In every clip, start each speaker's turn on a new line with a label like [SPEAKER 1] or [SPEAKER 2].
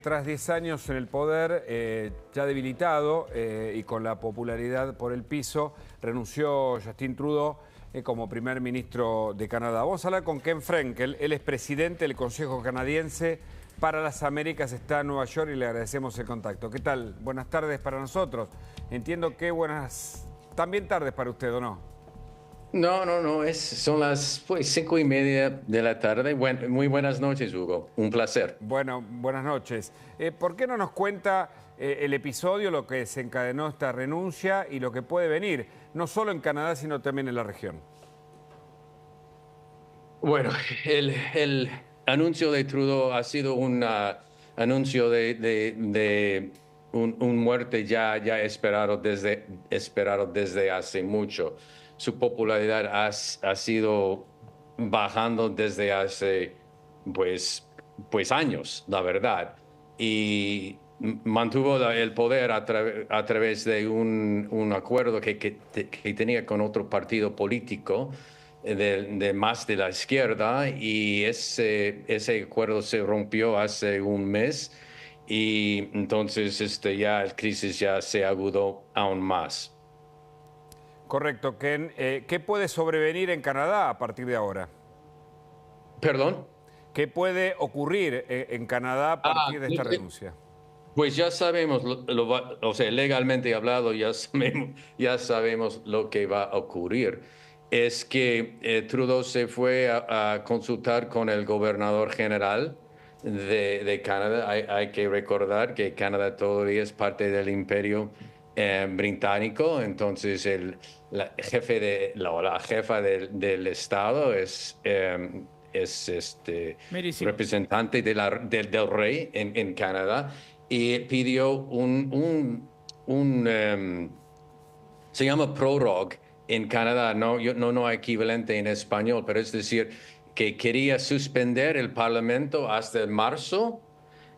[SPEAKER 1] Tras 10 años en el poder, ya debilitado y con la popularidad por el piso, renunció Justin Trudeau como primer ministro de Canadá. Vamos a hablar con Ken Frenkel, él es presidente del Consejo Canadiense para las Américas, está en Nueva York y le agradecemos el contacto. ¿Qué tal? Buenas tardes para nosotros. Entiendo que también tardes para usted, ¿o no?
[SPEAKER 2] No, son las 5:30 de la tarde. Muy buenas noches, Hugo. Un placer.
[SPEAKER 1] Bueno, buenas noches. ¿Por qué no nos cuenta el episodio, lo que desencadenó esta renuncia y lo que puede venir, no solo en Canadá, sino también en la región?
[SPEAKER 2] Bueno, el anuncio de Trudeau ha sido un anuncio de un muerte ya esperado desde hace mucho. Su popularidad ha sido bajando desde hace pues años, la verdad. Y mantuvo el poder a través de un acuerdo que tenía con otro partido político de más de la izquierda, y ese acuerdo se rompió hace un mes, y entonces ya la crisis ya se agudó aún más.
[SPEAKER 1] Correcto, Ken. ¿Qué puede sobrevenir en Canadá a partir de ahora?
[SPEAKER 2] ¿Perdón?
[SPEAKER 1] ¿Qué puede ocurrir en Canadá a
[SPEAKER 2] Ah,
[SPEAKER 1] partir de esta renuncia?
[SPEAKER 2] Pues ya sabemos, o sea, legalmente hablado, ya sabemos lo que va a ocurrir. Es que Trudeau se fue a consultar con el gobernador general de Canadá. Hay que recordar que Canadá todavía es parte del imperio británico. Entonces la jefa del estado es
[SPEAKER 3] Mary C.
[SPEAKER 2] representante del rey en Canadá, y pidió se llama prorogue en Canadá. No hay equivalente en español, pero es decir, que quería suspender el Parlamento hasta marzo,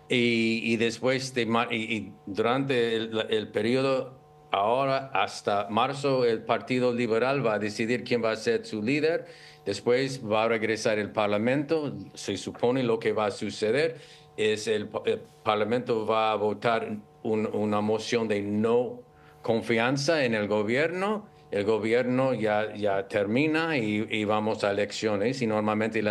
[SPEAKER 2] y después y durante el periodo ahora hasta marzo, el Partido Liberal va a decidir quién va a ser su líder. Después va a regresar el Parlamento. Se supone lo que va a suceder es el Parlamento va a votar una moción de no confianza en el gobierno. El gobierno ya termina, y vamos a elecciones, y normalmente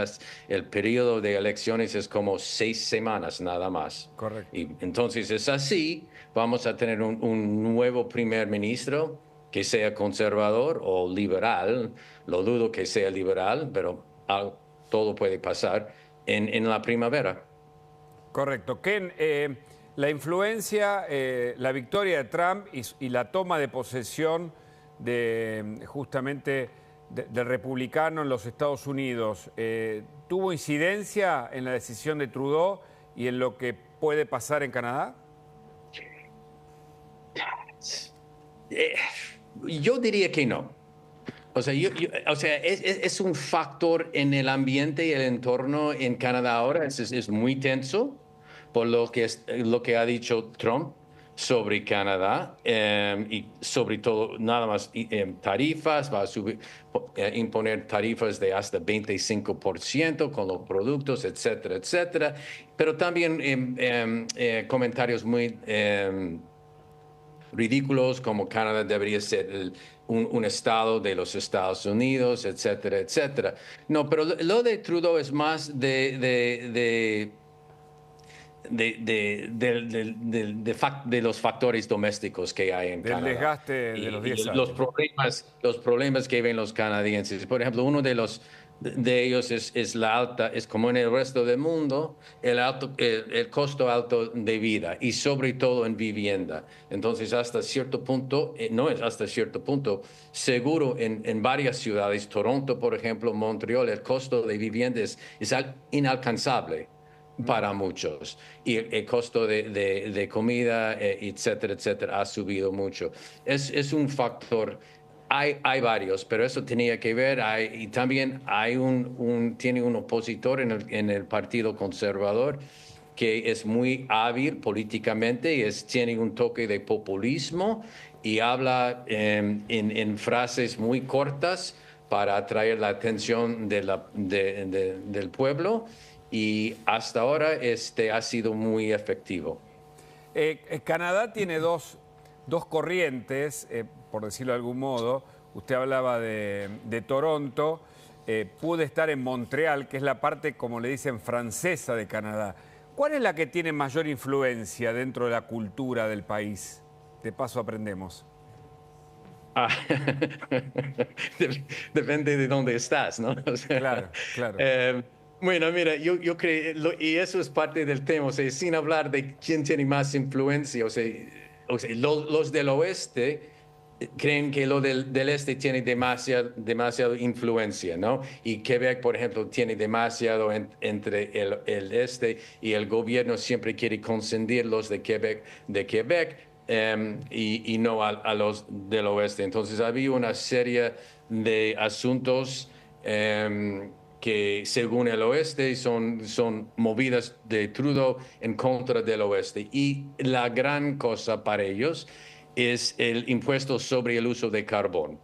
[SPEAKER 2] el periodo de elecciones es como 6 semanas nada más.
[SPEAKER 1] Correcto.
[SPEAKER 2] Y entonces es así, vamos a tener un nuevo primer ministro que sea conservador o liberal. Lo dudo que sea liberal, pero todo puede pasar en la primavera.
[SPEAKER 1] Correcto. Ken, la influencia, la victoria de Trump y la toma de posesión justamente del republicano en los Estados Unidos, ¿tuvo incidencia en la decisión de Trudeau y en lo que puede pasar en Canadá?
[SPEAKER 2] Yo diría que no. O sea, es un factor en el ambiente y el entorno en Canadá ahora. Es muy tenso por lo que ha dicho Trump sobre Canadá, y sobre todo nada más tarifas. Va a imponer tarifas de hasta 25% con los productos, etcétera, etcétera. Pero también comentarios muy ridículos, como Canadá debería ser un estado de los Estados Unidos, etcétera, etcétera. No, pero lo de Trudeau es más de los factores domésticos que hay en
[SPEAKER 1] Del
[SPEAKER 2] Canadá,
[SPEAKER 1] desgaste de los
[SPEAKER 2] y
[SPEAKER 1] 10
[SPEAKER 2] los
[SPEAKER 1] años.
[SPEAKER 2] problemas que ven los canadienses. Por ejemplo, uno de ellos es como en el resto del mundo, el costo alto de vida, y sobre todo en vivienda. Entonces, hasta cierto punto, no es hasta cierto punto, seguro en varias ciudades, Toronto, por ejemplo, Montreal, el costo de vivienda es inalcanzable para muchos, y el costo de comida, etcétera, etcétera, ha subido mucho. Es un factor. Hay varios, pero eso tenía que ver. Y también tiene un opositor en el Partido Conservador que es muy hábil políticamente, y tiene un toque de populismo, y habla en frases muy cortas para atraer la atención del pueblo. y hasta ahora ha sido muy efectivo.
[SPEAKER 1] Canadá tiene dos corrientes, por decirlo de algún modo. Usted hablaba de Toronto, pude estar en Montreal, que es la parte, como le dicen, francesa de Canadá. ¿Cuál es la que tiene mayor influencia dentro de la cultura del país? De paso aprendemos.
[SPEAKER 2] Ah, depende de dónde estás, ¿no? O sea,
[SPEAKER 1] Claro, claro.
[SPEAKER 2] bueno, mira, yo creo, y eso es parte del tema, o sea, sin hablar de quién tiene más influencia, los del oeste creen que lo del este tiene demasiado influencia, ¿no? Y Quebec, por ejemplo, tiene demasiado entre el este y el gobierno siempre quiere consentir los de Quebec. Y no a los del oeste. Entonces había una serie de asuntos que según el oeste son movidas de Trudeau en contra del oeste. Y la gran cosa para ellos es el impuesto sobre el uso de carbón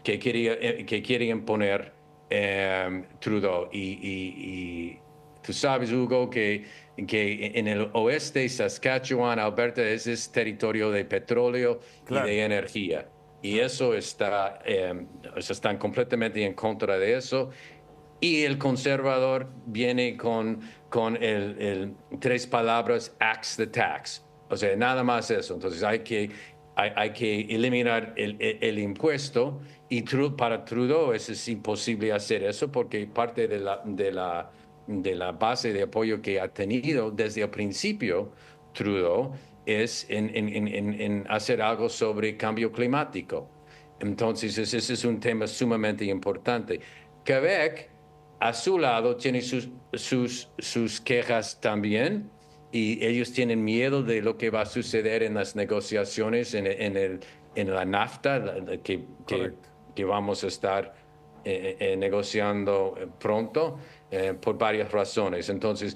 [SPEAKER 2] que querían poner Trudeau. Y tú sabes, Hugo, que en el oeste, Saskatchewan, Alberta, es territorio de petróleo y
[SPEAKER 1] Claro.
[SPEAKER 2] de energía. Y eso están completamente en contra de eso. Y el conservador viene con tres palabras, axe the tax. O sea, nada más eso. Entonces hay que eliminar el impuesto y para Trudeau es imposible hacer eso porque parte de la base de apoyo que ha tenido desde el principio Trudeau es en hacer algo sobre cambio climático. Entonces, ese es un tema sumamente importante. Quebec, a su lado, tiene sus quejas también y ellos tienen miedo de lo que va a suceder en las negociaciones en la NAFTA,
[SPEAKER 1] Correcto.
[SPEAKER 2] que vamos a estar negociando pronto por varias razones. Entonces,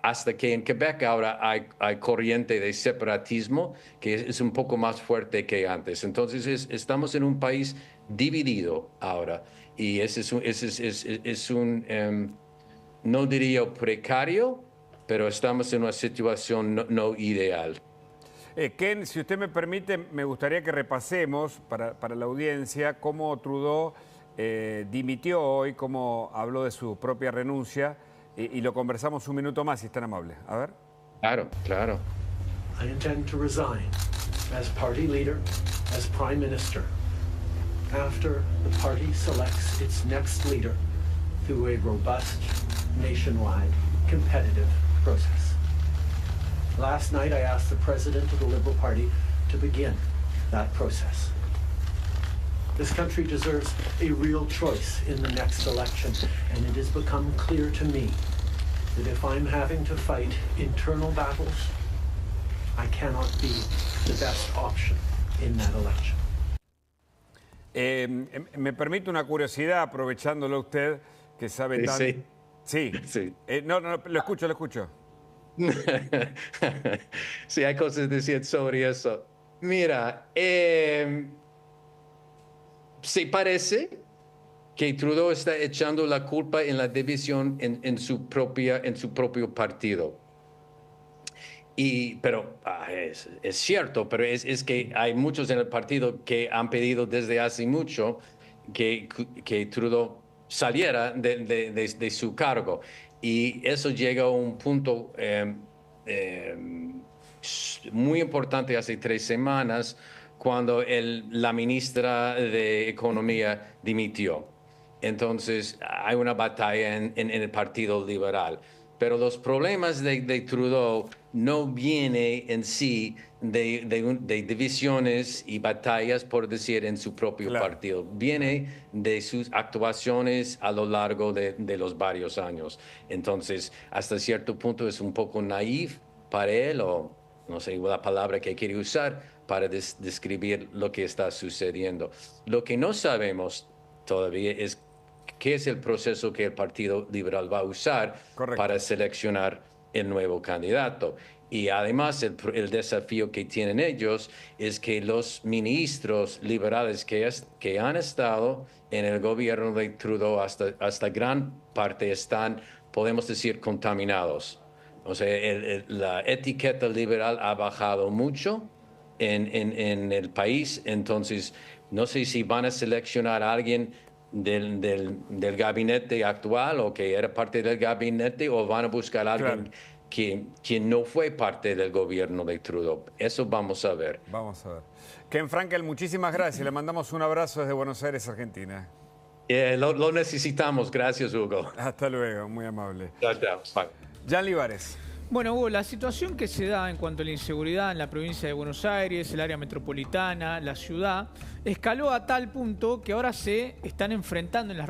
[SPEAKER 2] hasta que en Quebec ahora hay corriente de separatismo que es un poco más fuerte que antes. Entonces estamos en un país dividido ahora y ese es un no diría precario, pero estamos en una situación no ideal.
[SPEAKER 1] Ken, si usted me permite, me gustaría que repasemos para la audiencia cómo Trudeau dimitió hoy, cómo habló de su propia renuncia y lo conversamos un minuto más, si es tan amable. A ver.
[SPEAKER 2] Claro, claro.
[SPEAKER 3] I intend to resign as party leader, as prime minister, after the party selects its next leader through a robust, nationwide, competitive process. Last night, I asked the president of the Liberal Party to begin that process. This country deserves a real choice in the next election, and it has become clear to me that if I'm having to fight internal battles, I cannot be the best option in that election.
[SPEAKER 1] Me permite una curiosidad, aprovechándolo usted, que sabe
[SPEAKER 2] Sí,
[SPEAKER 1] tanto.
[SPEAKER 2] sí.
[SPEAKER 1] Sí.
[SPEAKER 2] Sí.
[SPEAKER 1] No, lo escucho, lo escucho.
[SPEAKER 2] Sí, hay cosas que decir sobre eso. Mira, se parece que Trudeau está echando la culpa en la división en su propio partido. Pero es cierto, pero es que hay muchos en el partido que han pedido desde hace mucho que Trudeau saliera de su cargo. Y eso llega a un punto muy importante hace 3 semanas, cuando la ministra de Economía dimitió. Entonces, hay una batalla en el Partido Liberal. Pero los problemas de Trudeau no vienen en sí de divisiones y batallas, por decir, en su propio
[SPEAKER 1] Claro.
[SPEAKER 2] partido. Viene de sus actuaciones a lo largo de los varios años. Entonces, hasta cierto punto es un poco naif para él, o no sé la palabra que quiere usar, para describir lo que está sucediendo. Lo que no sabemos todavía es qué es el proceso que el Partido Liberal va a usar
[SPEAKER 1] Correcto.
[SPEAKER 2] para seleccionar el nuevo candidato. Y además el desafío que tienen ellos es que los ministros liberales que han estado en el gobierno de Trudeau hasta gran parte están podemos decir, contaminados. O sea, la etiqueta liberal ha bajado mucho en el país, entonces no sé si van a seleccionar a alguien del gabinete actual o que era parte del gabinete, o van a buscar a alguien que no fue parte del gobierno de Trudeau. Eso vamos a ver.
[SPEAKER 1] Vamos a ver. Ken Frankel, muchísimas gracias. Le mandamos un abrazo desde Buenos Aires, Argentina.
[SPEAKER 2] Lo necesitamos. Gracias, Hugo.
[SPEAKER 1] Hasta luego, muy amable.
[SPEAKER 2] Chao, chao. Bye.
[SPEAKER 1] Jan Livares.
[SPEAKER 4] Bueno, Hugo, la situación que se da en cuanto a la inseguridad en la provincia de Buenos Aires, el área metropolitana, la ciudad, escaló a tal punto que ahora se están enfrentando en las redes